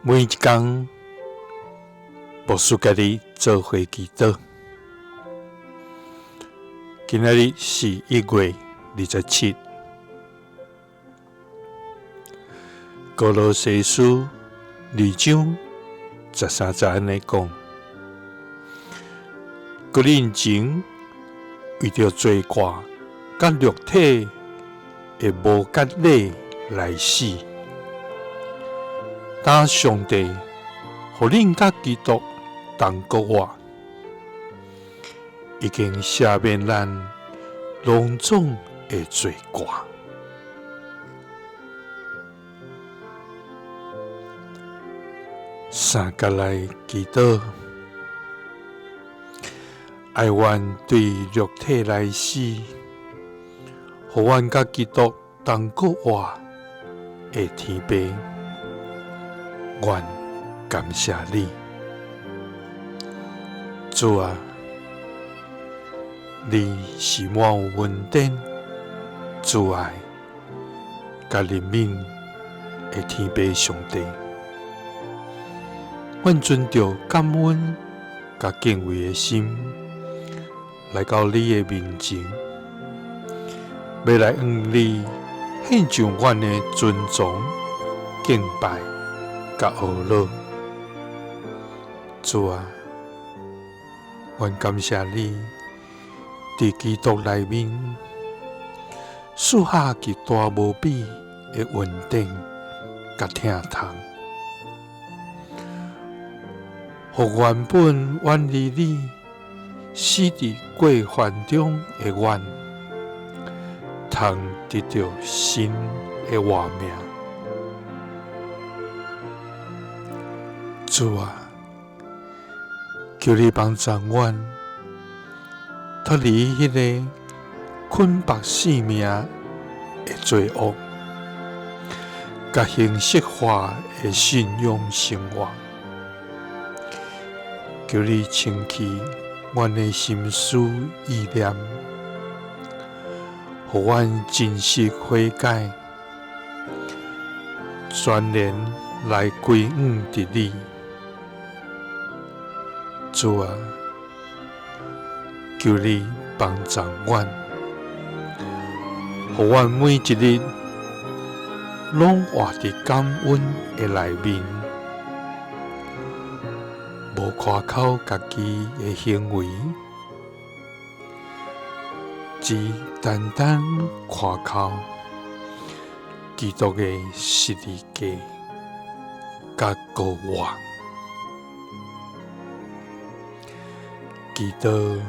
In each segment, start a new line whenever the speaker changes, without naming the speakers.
每一天，牧师家己做伙祈祷。今仔日是1月27，歌罗西书2章13节安尼讲：个人前为着罪过甲肉体的无甲礼来死，当上帝互恁甲基督同国活，已经赦免咱拢总的罪过。三角来祈祷，爱阮对肉体来死，互阮甲基督同国活的天父，愿感谢你，主啊！你是满有恩典、慈爱、甲怜悯的天父上帝。阮存着感恩、甲敬畏的心，来到你的面前，要来向你献上阮的尊崇、敬拜、甲学乐。主啊，阮感谢你。伫基督内面，赐下极大无比的稳定甲疼痛，互原本远离你、死伫过犯中的阮，通得到新的活命。主啊，求你帮助阮。脱离迄个捆绑性命的罪恶，甲形式化的信仰生活，求你清去阮的心思意念，互阮真实悔改，全然来归向伫你。主啊！求你帮助阮，互阮每一日拢活伫感恩的内面，无夸口家己的行为，只单单夸口基督的十字架甲国活。基督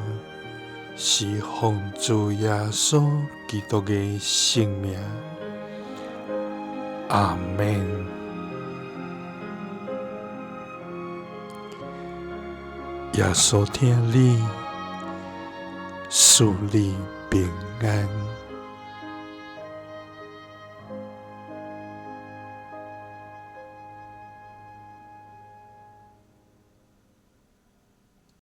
是奉主耶稣基督的性命，阿们。耶稣听你，赐你平安。